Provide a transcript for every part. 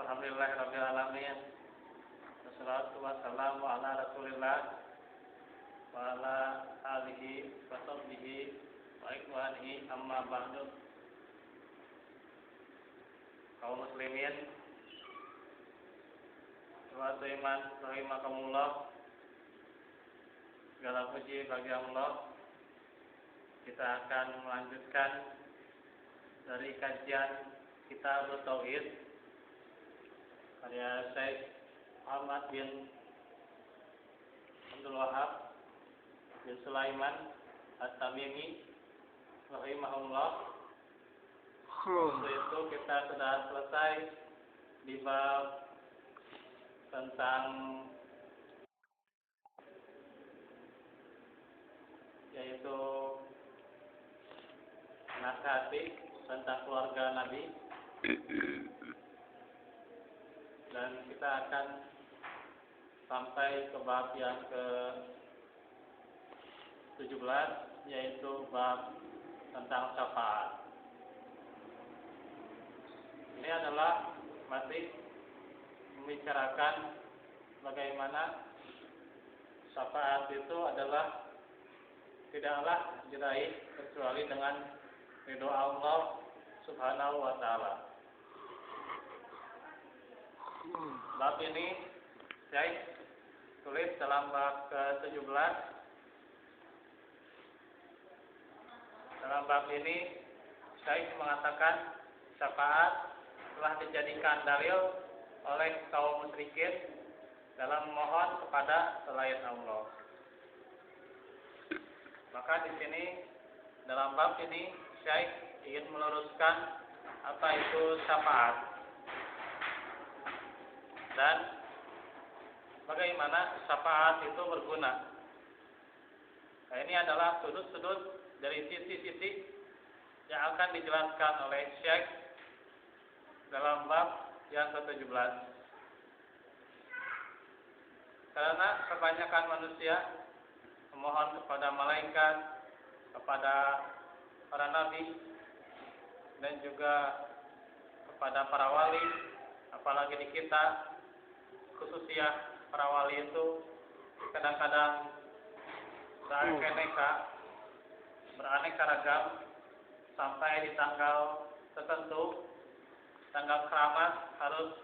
Alhamdulillahirabbil alamin. Wassalatu wassalamu ala Rasulillah wa ala alihi wa sahbihi wa ikhwanihi amma ba'du. Kaum muslimin, wa iman rahimakumullah. Segala puji bagi Allah. Kita akan melanjutkan dari kajian Kitab Tauhid karya Syekh Muhammad bin Abdul Wahab bin Sulaiman At-Tamimi rahimahullah. Waktu itu kita sudah selesai di bab tentang yaitu nasihati tentang keluarga Nabi, dan kita akan sampai ke bab yang ke-17, yaitu bab tentang syafaat. Ini adalah masih membicarakan bagaimana syafaat itu adalah tidaklah diraih kecuali dengan ridho Allah Subhanahu wa ta'ala. Bab ini saya tulis dalam bab ke-17. Dalam bab ini saya mengatakan syafaat telah dijadikan dalil oleh kaum musyrikin dalam memohon kepada selain Allah. Maka di sini dalam bab ini Syekh ingin meluruskan apa itu syafaat dan bagaimana syafaat itu berguna. Nah, ini adalah sudut-sudut dari sisi-sisi yang akan dijelaskan oleh Syekh dalam bab yang ke-17. Karena kebanyakan manusia memohon kepada malaikat, kepada para nabi, dan juga kepada para wali, apalagi di kita, khususnya para wali itu kadang-kadang beraneka ragam, sampai di tanggal tertentu, tanggal keramat, harus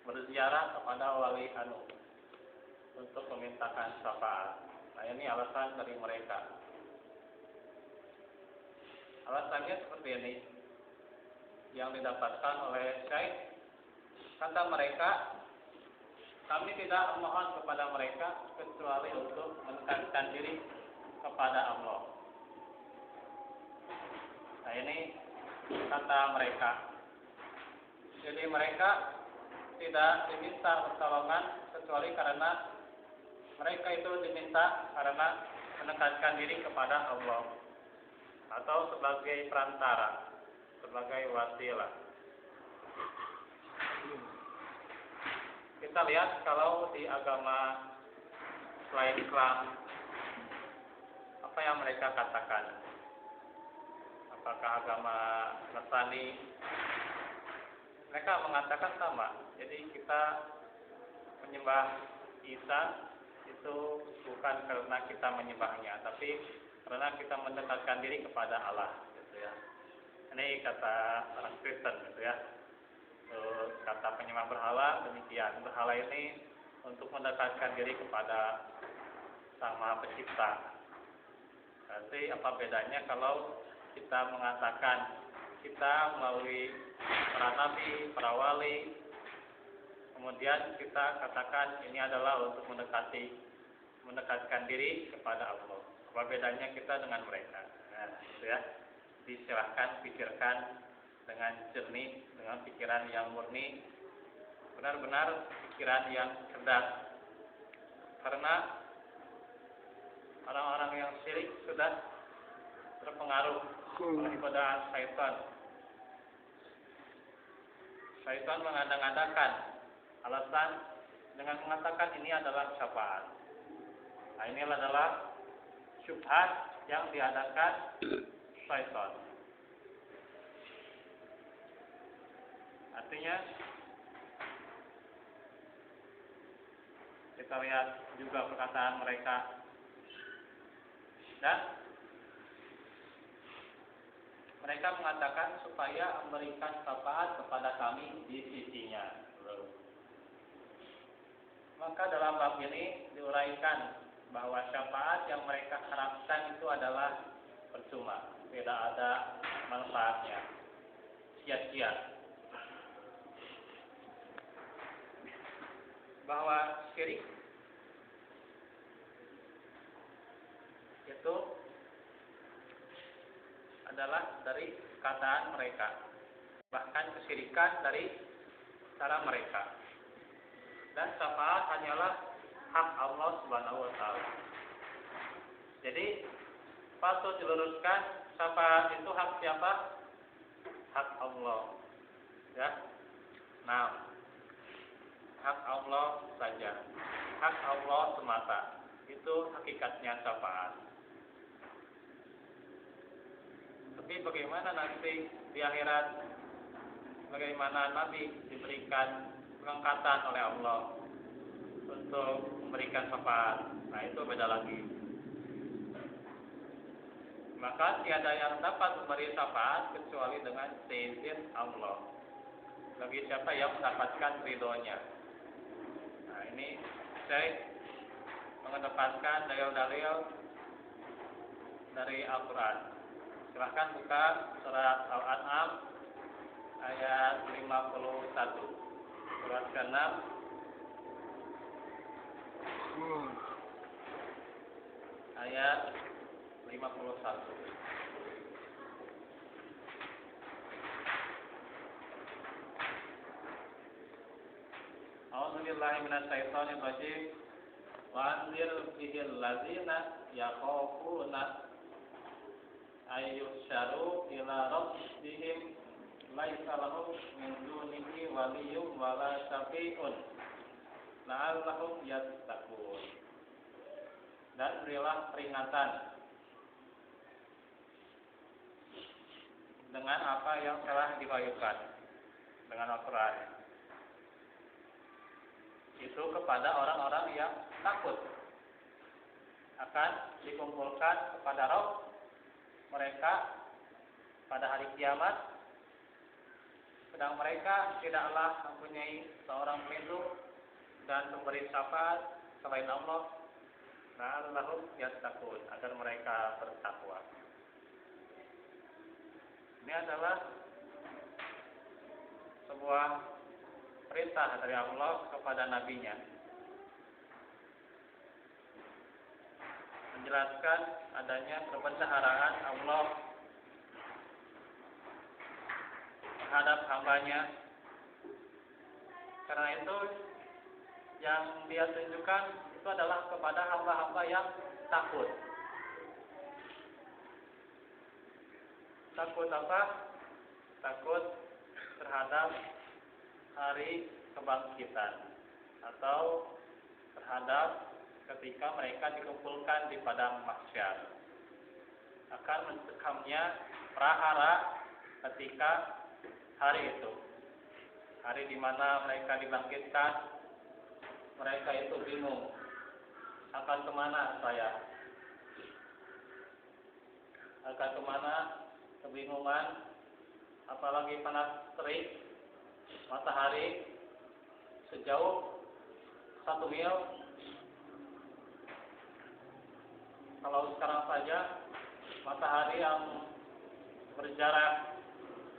berziarah kepada wali untuk memintakan syafaat. Nah, ini alasan dari mereka. Alasannya seperti ini yang didapatkan oleh Syekh. Kata mereka, kami tidak memohon kepada mereka kecuali untuk mendekatkan diri kepada Allah. Nah, ini kata mereka. Jadi mereka tidak diminta pertolongan kecuali karena mereka itu diminta karena mendekatkan diri kepada Allah atau sebagai perantara, sebagai wasilah. Kita lihat kalau di agama selain Islam, apa yang mereka katakan? Apakah agama Nasrani? Mereka mengatakan sama. Jadi kita menyembah Isa itu bukan karena kita menyembahnya, tapi karena kita mendekatkan diri kepada Allah, gitu ya. Ini kata orang Kristen, gitu ya. Kata penyembah berhala demikian. Berhala ini untuk mendekatkan diri kepada Sang Maha Pencipta. Berarti apa bedanya kalau kita mengatakan kita melalui para nabi, para wali, kemudian kita katakan ini adalah untuk mendekatkan diri kepada Allah. Apa bedanya kita dengan mereka? Nah, gitu ya. Silahkan pikirkan dengan jernih, dengan pikiran yang murni, benar-benar pikiran yang cerdas. Karena orang-orang yang syirik sudah terpengaruh oleh godaan syaitan. Syaitan mengada-ngadakan alasan dengan mengatakan ini adalah syafaat. Nah, ini adalah syubhat yang diadakan syaitan. Artinya kita lihat juga perkataan mereka. Dan mereka mengatakan supaya memberikan syafaat kepada kami di sisinya. Maka dalam bab ini diuraikan bahwa syafaat yang mereka harapkan itu adalah percuma, tidak ada manfaatnya, sia-sia. Bahwa syirik itu adalah dari perkataan mereka, bahkan kesyirikan dari cara mereka. Dan syafaat hanyalah hak Allah Subhanahu wa taala. Jadi patut diluruskan, syafaat itu hak siapa? Hak Allah. Ya. Nah, hak Allah saja. Hak Allah semata. Itu hakikatnya syafaat. Tapi bagaimana nanti di akhirat, bagaimana Nabi diberikan pengangkatan oleh Allah untuk memberikan syafaat. Nah, itu beda lagi. Maka tiada yang dapat memberi syafaat kecuali dengan seizin Allah. Bagi siapa yang mendapatkan ridhonya. Nah, ini saya mengedepankan dalil-dalil dari Al-Quran. Silahkan buka surat Al-An'am ayat 51. Surat ke-6 ayat 51. A'udzubillahi minasyaitonir rajim. Wa anzir bihil ladzina yakhafuna ayyusharu ila rabbihim laisa lahum min dunihi waliyyun wala syafi'un la'allahum yattaqun. Dan berilah peringatan dengan apa yang telah diwahyukan dengan Al-Quran itu kepada orang-orang yang takut akan dikumpulkan kepada Rabb mereka pada hari kiamat, sedang mereka tidaklah mempunyai seorang pelindung dan pemberi syafaat selain Allah. La'allahum yattaqun, agar mereka bertakwa. Ini adalah sebuah perintah dari Allah kepada nabinya, menjelaskan adanya kebendaharaan Allah terhadap hambanya. Karena itu yang dia tunjukkan itu adalah kepada hamba-hamba yang takut. Takut apa? Takut terhadap hari kebangkitan atau terhadap ketika mereka dikumpulkan di padang mahsyar. Akan mencekamnya prahara ketika hari itu. Hari di mana mereka dibangkitkan, mereka itu bingung. Akan kemana saya? Akan kemana? Kebingungan. Apalagi panas terik, matahari sejauh 1 mil. Kalau sekarang saja matahari yang berjarak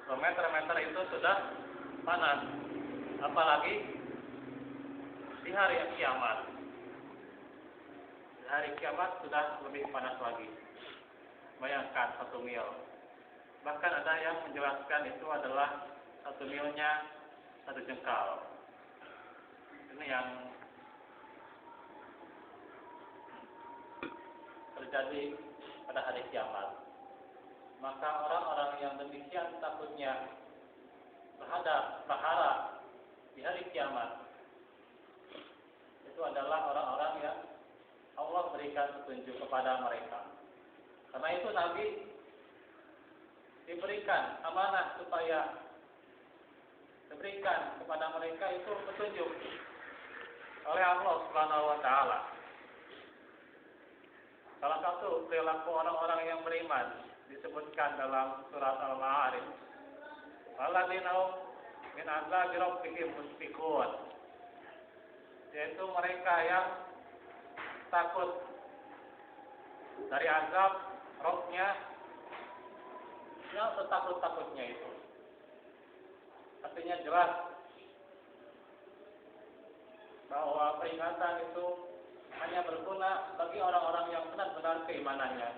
bermeter-meter itu sudah panas, apalagi di hari kiamat. Di hari kiamat sudah lebih panas lagi. Bayangkan 1 mil. Bahkan ada yang menjelaskan itu adalah 1 milnya 1 jengkal. Ini yang terjadi pada hari kiamat. Maka orang-orang yang demikian takutnya terhadap prahara di hari kiamat itu adalah orang-orang yang Allah berikan petunjuk kepada mereka. Karena itu Nabi diberikan amanah supaya diberikan kepada mereka itu petunjuk oleh Allah Subhanahu wa taala. Salah satu perilaku orang-orang yang beriman disebutkan dalam surat Al-Ma'arij. Alladzina min azabi rabbihim mushfiqun. Yaitu mereka yang takut dari azab Rabb-nya, yang setakut-takutnya itu. Artinya jelas bahwa peringatan itu hanya berguna bagi orang-orang yang benar-benar keimanannya,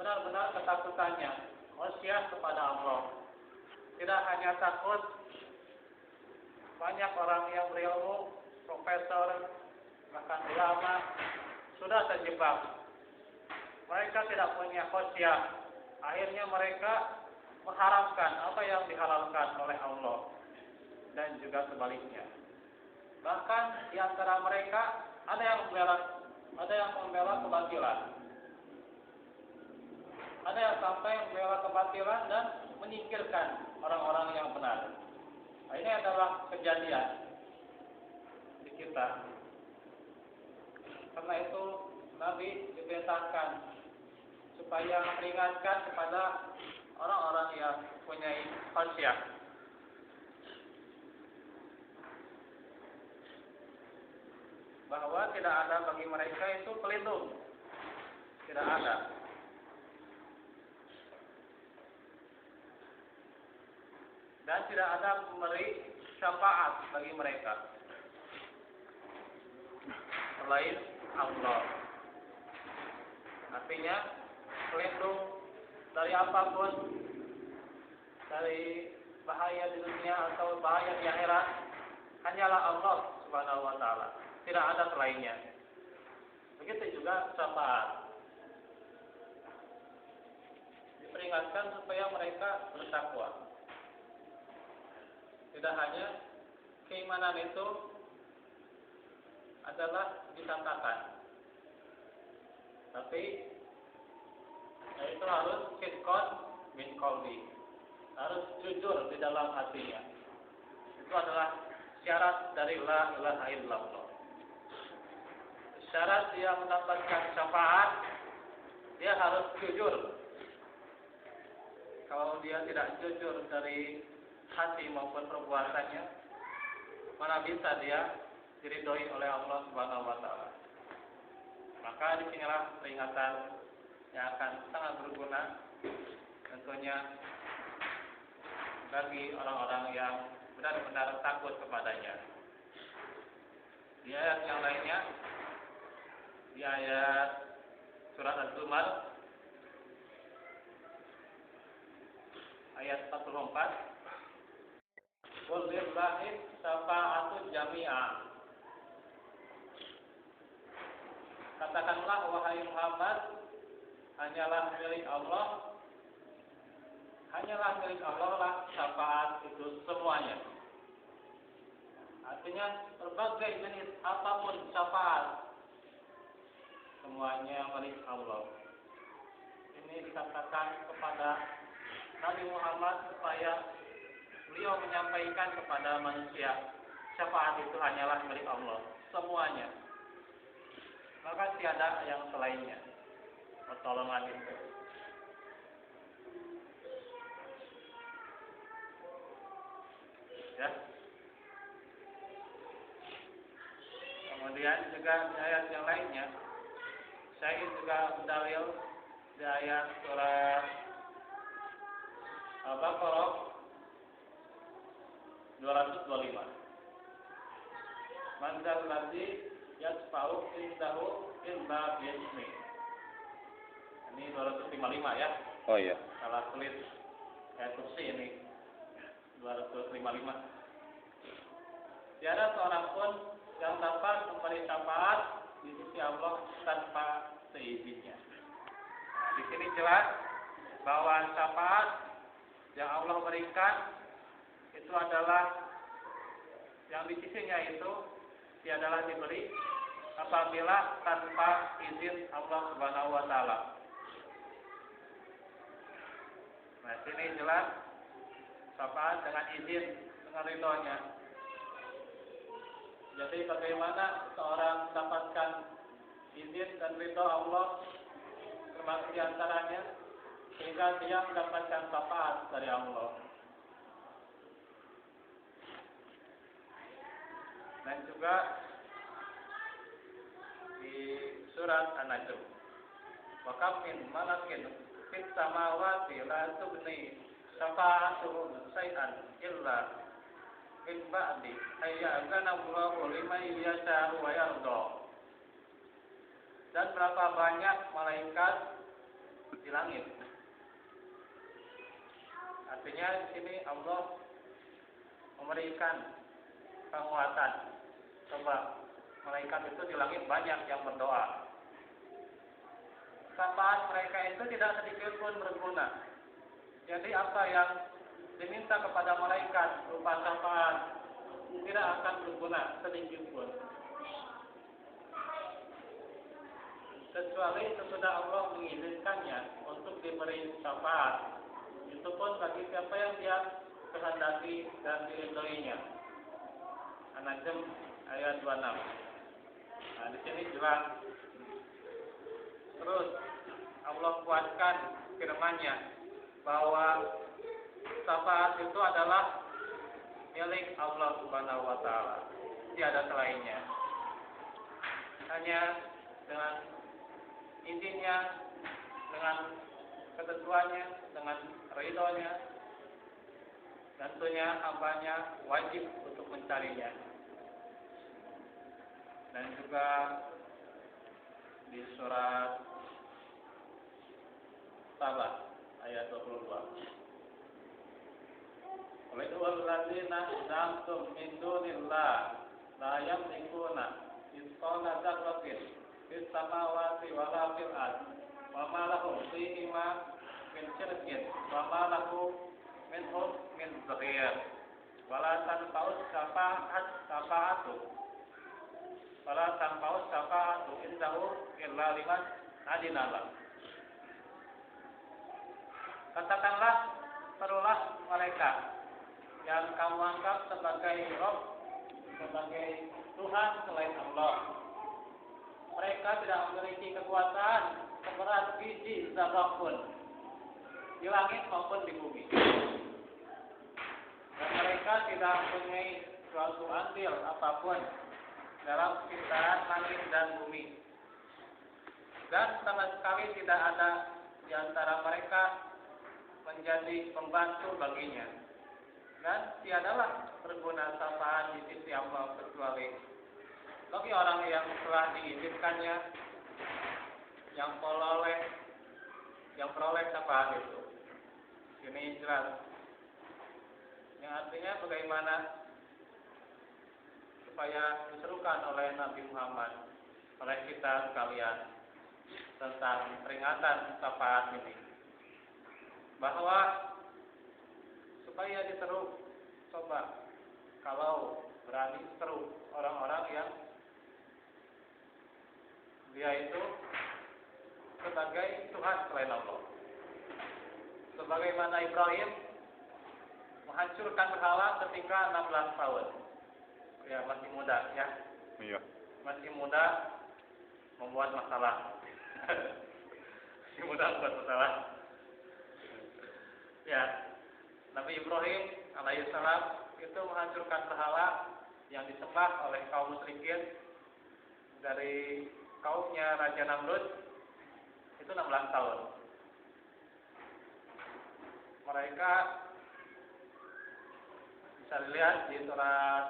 benar-benar ketakutannya, khasyah kepada Allah. Tidak hanya takut, banyak orang yang berilmu, profesor, bahkan ulama sudah terjebak. Mereka tidak punya khasyah. Akhirnya mereka mengharamkan apa yang dihalalkan oleh Allah dan juga sebaliknya. Bahkan di antara mereka ada yang membela kebatilan. Ada yang sampai membela kebatilan dan menyingkirkan orang-orang yang benar. Nah, ini adalah kejadian di kita. Karena itu Nabi diperintahkan supaya memperingatkan kepada orang-orang yang punya khasyah. Bahwa tidak ada bagi mereka itu pelindung. Tidak ada. Dan tidak ada pemberi syafaat bagi mereka selain Allah. Artinya pelindung dari apapun, dari bahaya di dunia atau bahaya di akhirat, hanyalah Allah Subhanahu wa taala. Tidak ada selainnya. Begitu juga syafaat. Diperingatkan supaya mereka bertakwa. Tidak hanya keimanan itu adalah dikatakan, tapi itu harus sidqon min qalbi, harus jujur di dalam hatinya. Itu adalah syarat dari la ilaha illallah. Syarat dia mendapatkan syafaat, dia harus jujur. Kalau dia tidak jujur dari hati maupun perbuatannya, mana bisa dia diridhoi oleh Allah Subhanahu wa taala. Maka disinilah peringatan yang akan sangat berguna tentunya bagi orang-orang yang benar-benar takut kepadanya. Di ayat yang lainnya, di ayat surat Az-Zumar ayat 44, qul lillahi syafa'atu jami'a. Katakanlah wahai Muhammad, hanyalah milik Allah lah syafaat itu semuanya. Artinya berbagai jenis apapun syafaat, semuanya milik Allah. Ini dikatakan kepada Nabi Muhammad supaya beliau menyampaikan kepada manusia, syafaat itu hanyalah milik Allah, semuanya. Maka tiada yang selainnya pertolongan itu. Ya. Kemudian juga di ayat yang lainnya, saya juga berdalil di ayat surat Al-Baqarah 225. Man dzal ladzi yasfa'u indahu illa bi'izni. Ini 255 ya. Oh iya. Salah tulis kayak kursi ini. 255. Tiada seorang pun yang dapat memberi syafaat di sisi Allah tanpa seizinnya. Nah, di sini jelas bahwa syafaat yang Allah berikan itu adalah yang di sisinya itu tiadalah diberi apabila tanpa izin Allah Subhanahu wa taala. Nah, sini jelas syafaat dengan izin, dengan ridhonya. Jadi bagaimana seorang mendapatkan izin dan ridho Allah, termasuk diantaranya sehingga dia mendapatkan syafaat dari Allah. Dan juga di surat An-Najm, wa kam min malakin fis samawati la tubni syafa'atuhum syai'an illa min ba'di ayya'zana Allahu liman yasha'u wa yarda. Dan berapa banyak malaikat di langit. Artinya di sini Allah memberikan penguatan. Coba malaikat itu di langit banyak yang berdoa. Syafaat mereka itu tidak sedikit pun berguna. Jadi apa yang diminta kepada malaikat berupa syafaat tidak akan berguna sedikit pun. Kecuali sesudah Allah mengizinkannya untuk diberi syafaat. Itu pun bagi siapa yang dia kehendaki dan diridhoinya. An-Najm ayat 26. Nah, di sini jelas. Terus Allah kuatkan firman-Nya bahwa syafaat itu adalah milik Allah Subhanahu wa taala. Tiada selainnya. Hanya dengan izinnya, dengan ketentuannya, dengan ridhonya, tentunya hambanya wajib untuk mencarinya. Dan juga di surat Sabah ayat 22. Walidul ladzina zamtum min dunillah la yamlikuna mithqala dzarratin fis samawati wala fil ardh wa ma lahum fihima min syirkin wa ma lahu minhum min zahir wala tanfa'us syafa'atu indahu illa liman adina lah. Katakanlah, serulah mereka yang kamu anggap sebagai Rabb, sebagai Tuhan selain Allah. Mereka tidak memiliki kekuatan seberat biji zarrah pun di langit maupun di bumi. Dan mereka tidak mempunyai suatu andil apapun dalam penciptaan langit dan bumi. Dan sama sekali tidak ada di antara mereka menjadi pembantu baginya. Dan tiadalah berguna syafaat di sisi Allah kecuali bagi orang yang telah diizinkannya, yang peroleh syafaat itu. Ini jelas. Yang artinya bagaimana supaya diserukan oleh Nabi Muhammad, oleh kita sekalian tentang peringatan syafaat ini. Bahwa supaya diseru, coba kalau berani seru orang-orang yang dia itu sebagai Tuhan selain Allah. Sebagaimana Ibrahim menghancurkan berhala ketika 16 tahun. Ya, masih muda ya. Iya. Masih muda membuat masalah. Masih muda membuat masalah. Ya, Nabi Ibrahim alaihissalam itu menghancurkan berhala yang disembah oleh kaum musyrikin dari kaumnya Raja Namrud itu 16 tahun. Mereka bisa dilihat di surat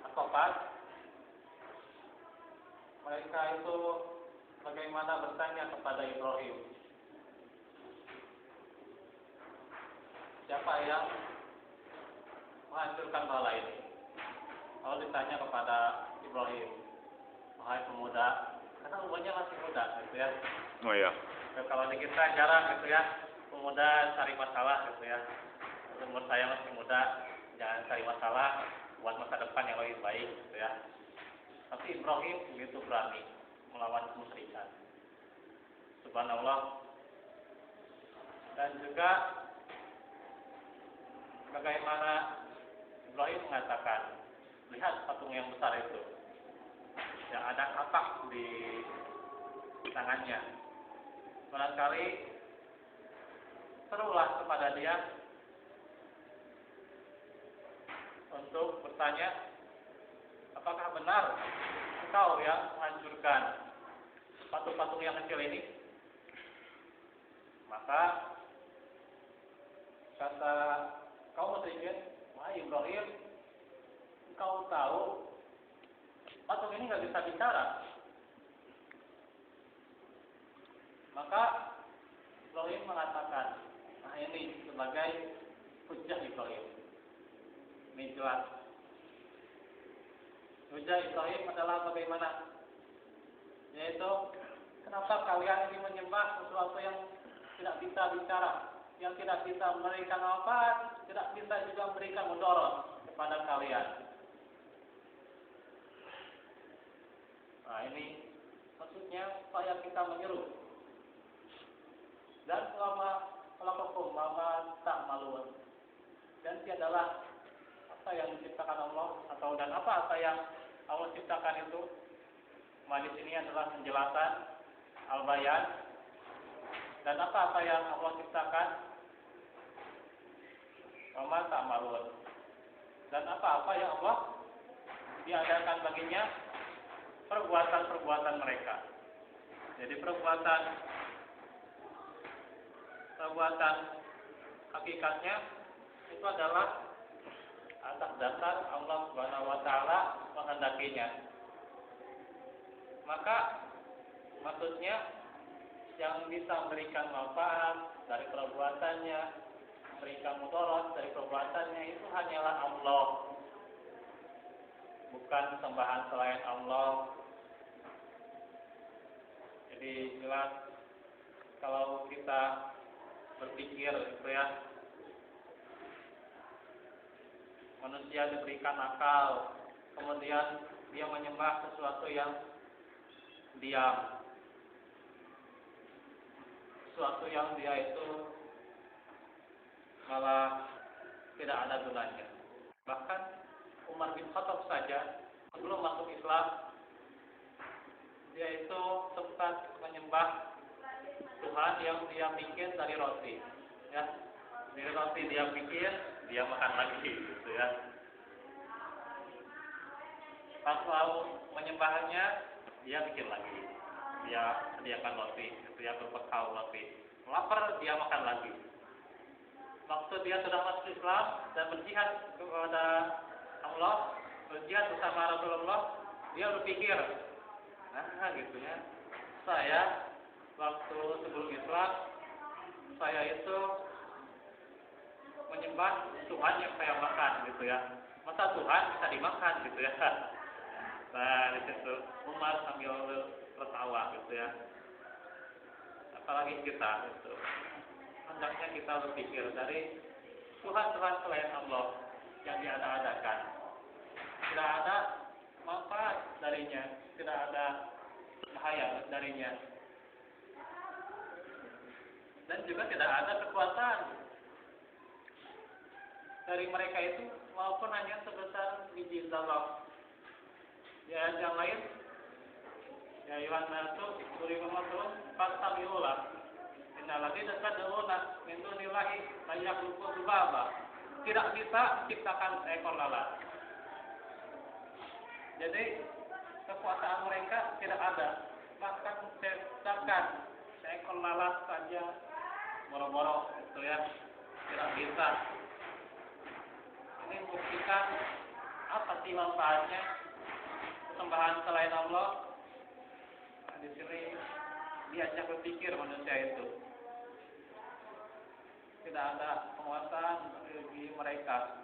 At-Tofat. Mereka itu bagaimana bertanya kepada Ibrahim, siapa yang menghancurkan berhala ini? Kalau ditanya kepada Ibrahim, wahai pemuda, karena umurnya masih muda, gitu ya. Oh iya. Ya, kalau di kita jarang, gitu ya, pemuda cari masalah, gitu ya. Umur saya masih muda, jangan cari masalah, buat masa depan yang lebih baik, gitu ya. Tapi Ibrahim begitu berani melawan kemusyrikan. Subhanallah. Dan juga bagaimana Ibrahim mengatakan, lihat patung yang besar itu, yang ada kapak di tangannya. Barangkali serulah kepada dia untuk bertanya, apakah benar engkau yang menghancurkan patung-patung yang kecil ini? Maka kata kaum musyrikin, wahai Ibrahim, engkau tahu patung ini nggak bisa bicara. Maka Ibrahim mengatakan, nah ini sebagai hujjah Ibrahim. Ini jelas. Hujjah Ibrahim adalah bagaimana? Yaitu, kenapa kalian ini menyembah sesuatu yang tidak bisa bicara, yang tidak bisa memberikan manfaat, tidak bisa juga memberikan mudarat kepada kalian. Nah ini maksudnya supaya kita menyeru. Dan selama melakukan lama tak maluun, dan tiadalah apa yang diciptakan Allah dan apa yang Allah ciptakan itu. Majlis ini adalah penjelasan al-bayan, dan apa yang Allah ciptakan, wama tak maluun, dan apa yang Allah diadakan baginya perbuatan-perbuatan mereka. Jadi perbuatan hakikatnya itu adalah atas dasar Allah Subhanahu wa taala menghendakinya. Maka maksudnya yang bisa memberikan manfaat dari perbuatannya, memberikan mudarat dari perbuatannya itu hanyalah Allah, bukan sembahan selain Allah. Jadi jelas kalau kita berpikir gitu ya, manusia diberikan akal, kemudian dia menyembah sesuatu yang diam, sesuatu yang dia itu malah tidak ada gunanya. Bahkan Umar bin Khattab saja sebelum masuk Islam, dia itu sempat menyembah Tuhan yang dia bikin dari roti, ya. Dari roti dia bikin, dia makan lagi, gitu ya. Pas mau menyembahnya, dia bikin lagi, dia sediakan roti, gitu ya, berbekal roti. Lapar, dia makan lagi. Waktu dia sudah masuk Islam dan berjihad kepada Allah, berjihad bersama Rasulullah, dia berpikir, nah gitu ya, saya waktu sebelum Islam, saya itu menyembah Tuhan yang saya makan, gitu ya. Masa Tuhan bisa dimakan, gitu ya. Nah, di situ Umar sambil tertawa, gitu ya. Apalagi kita, gitu. Hendaknya kita berpikir dari Tuhan-Tuhan selain Allah yang diada-adakan. Tidak ada manfaat darinya, tidak ada bahaya darinya. Dan juga tidak ada kekuatan dari mereka itu, walaupun hanya sebesar biji zarrah. Di ayat yang lain, ya ayuhan nasu duri mamatun fastami'ulah innal ladzina tad'una min dunillahi la yakhluqu dzubaba. Tidak bisa menciptakan seekor lalat. Jadi kekuasaan mereka tidak ada, bahkan menciptakan seekor lalat saja boro-boro, gitu ya, tidak bisa. Ini membuktikan apa sih manfaatnya sembahan selain Allah. Nah, di sini diajak berpikir manusia itu. Tidak ada penguasaan bagi mereka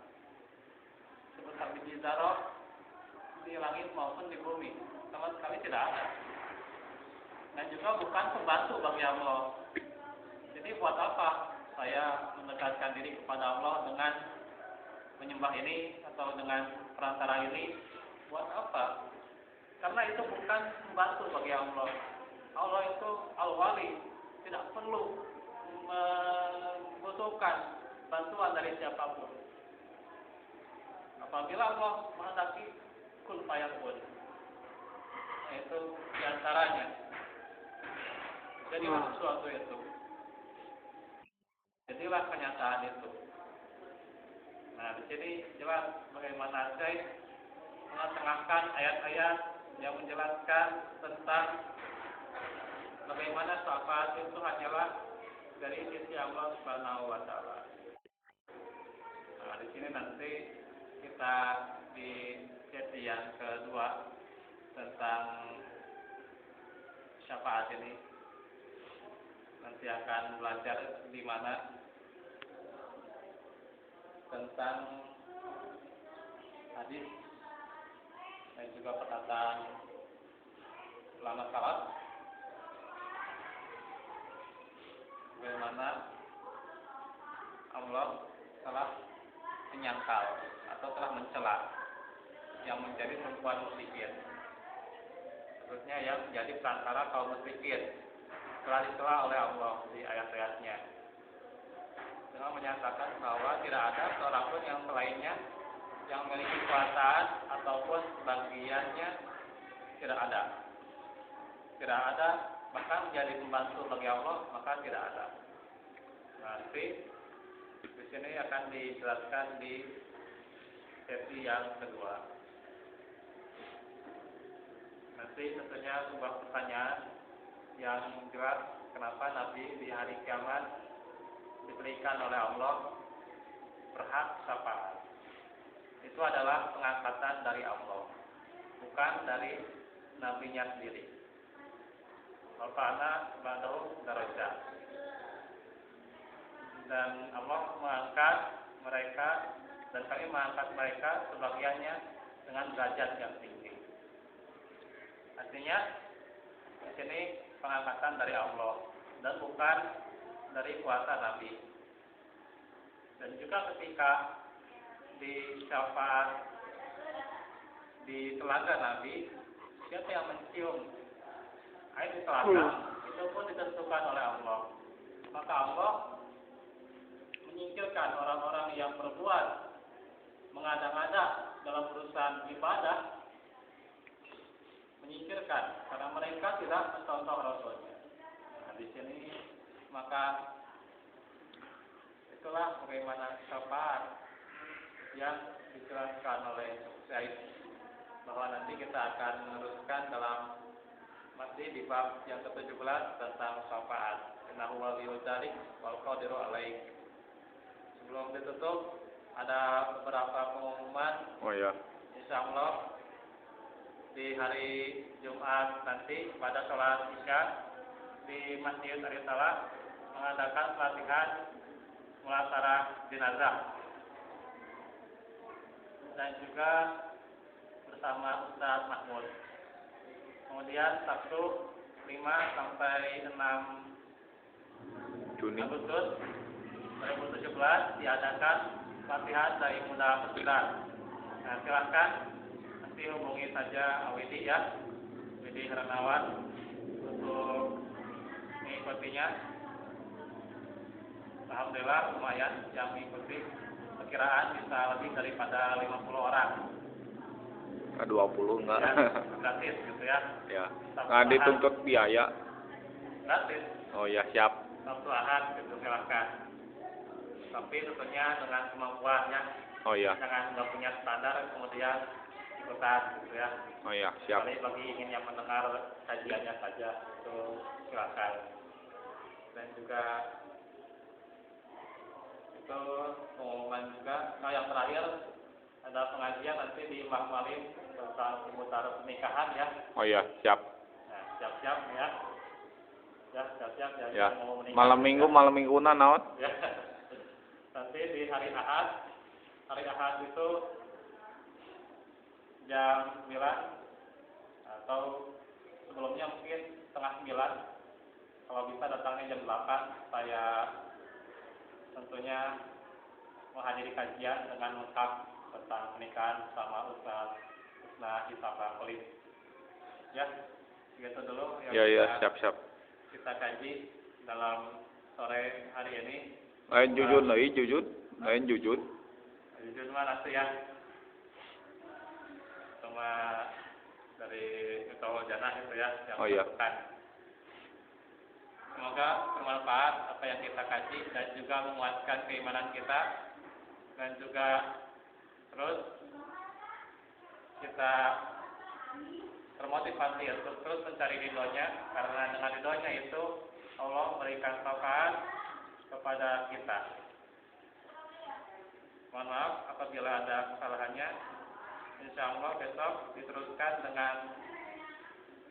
sebesar biji zarrah di langit maupun di bumi, sama sekali tidak ada. Dan juga bukan pembantu bagi Allah. Jadi buat apa saya mendekatkan diri kepada Allah dengan menyembah ini atau dengan perantara ini? Buat apa? Karena itu bukan pembantu bagi Allah. Allah itu al-wali, tidak perlu membutuhkan bantuan dari siapapun. Apabila Allah menghendaki kun fayakun, nah, itu diantaranya. Jadilah sesuatu itu. Jadilah kenyataan itu. Nah, di sini jelas bagaimana Syekh mengetengahkan ayat-ayat yang menjelaskan tentang bagaimana syafaat itu hanyalah dari sisi Allah Subhanahu wa taala. Nah, di sini nanti kita di sesi yang kedua tentang syafaat ini nanti akan belajar di mana tentang hadis dan juga perkataan ulama salaf bagaimana Allah telah menyangkal atau telah mencela yang menjadi perempuan musyrikin, khususnya yang menjadi perantara kaum musyrikin, telah dicela oleh Allah di ayat-ayatnya dengan menyatakan bahwa tidak ada seorang pun yang selainnya yang memiliki kekuasaan ataupun bagiannya tidak ada bahkan menjadi pembantu bagi Allah, maka tidak ada. Nanti di sini akan dijelaskan di sesi yang kedua. Nanti tentunya sebuah pertanyaan yang jelas kenapa Nabi di hari kiamat diberikan oleh Allah berhak syafaat. Itu adalah pengangkatan dari Allah, bukan dari nabinya sendiri. Rafa'na ba'dahu darajat. Dan Allah mengangkat mereka dan kami mengangkat mereka sebagiannya dengan derajat yang tinggi. Artinya di sini pengangkatan dari Allah dan bukan dari kuasa Nabi. Dan juga ketika di syafaat di telaga Nabi, siapa yang mencium air di telaga itu pun ditentukan oleh Allah. Maka Allah menyingkirkan orang-orang yang berbuat mengada-ngada dalam urusan ibadah, menyingkirkan karena mereka tidak mencontoh Rasulnya. Nah, di sini maka itulah bagaimana syafaat yang dijelaskan oleh Syekh, bahwa nanti kita akan meneruskan dalam masih di bab yang ke-17 tentang syafaat. Innahu waliyyu dzalik wal qadiru alaih. Sebelum ditutup ada beberapa pengumuman. Oh ya. Insyaallah di hari Jumat nanti pada sholat Isya di Masjid Ar-Risalah mengadakan pelatihan mulasarah jenazah dan juga bersama Ustaz Mahmud. Kemudian Sabtu 5 sampai 6 Juni Agustus 2017 diadakan pelatihan dari muda pesantren. Nah, silakan nanti hubungi saja Awidi ya, Widi Hernawan untuk mengikutinya. Alhamdulillah lumayan yang mengikuti, perkiraan bisa lebih daripada 50 orang. 20 enggak? Ya, gratis gitu ya. Ya. Nggak dituntut biaya. Gratis. Oh ya, siap. Sabtu Ahad gitu silakan. Tapi tentunya dengan kemampuannya. Oh ya. Jangan nggak punya standar kemudian ikutan gitu ya. Oh ya, siap. Bagi ingin yang mendengar kajiannya saja itu silakan. Dan juga itu pengumuman juga. Nah, yang terakhir ada pengajian nanti di Mahmalim tentang seputar pernikahan ya. Oh ya, siap. Nah, siap-siap ya. Ya, siap-siap ya. Ya. Mau menikah, Malam mingguan naon? Ya. Nanti di hari Ahad. Hari Ahad itu jam 9 atau sebelumnya mungkin setengah 9. Kalau bisa datangnya jam 8 supaya tentunya menghadiri kajian dengan lengkap tentang pernikahan sama Ustaz Husna Hisaba Polis. Ya, begitu dulu yang Ya, siap. kita kaji dalam sore hari ini. Lain jujur. Lain jujur. Jujur mah nanti ya. nama dari Miftahul Jannah itu ya yang Oh, iya. disebutkan. Semoga bermanfaat apa yang kita kaji dan juga menguatkan keimanan kita dan juga terus kita termotivasi untuk terus mencari ridhonya, karena dengan ridhonya itu Allah memberikan taufan kepada kita. Mohon maaf apabila ada kesalahannya. Insya Allah besok diteruskan dengan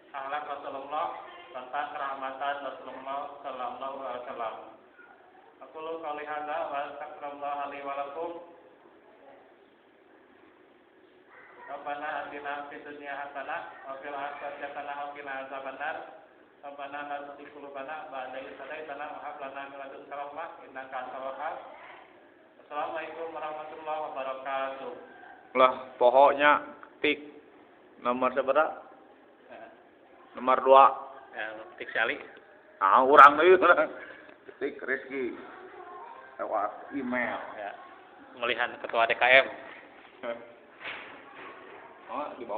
akhlak Rasulullah tentang kerahmatan Rasulullah Sallallahu Alaihi Wasallam. Aku qouli hadza wa astaghfirullah li wa lakum. Rabbana atina fid dunya hasanah wa fil akhirati hasanah wa qina adzabannar. Rabbana la tuzigh qulubana ba'da idh hadaytana wa hab lana min ladunka rahmah innaka antal wahhab. Assalamualaikum warahmatullahi wabarakatuh. Lah, pokoknya tik nomor seberapa? Nomor 2. Ya, tik sekali. Ah, urang deui. Tik Rizky lewat email. Ya, pemilihan ketua DKM. Oh, di bawah.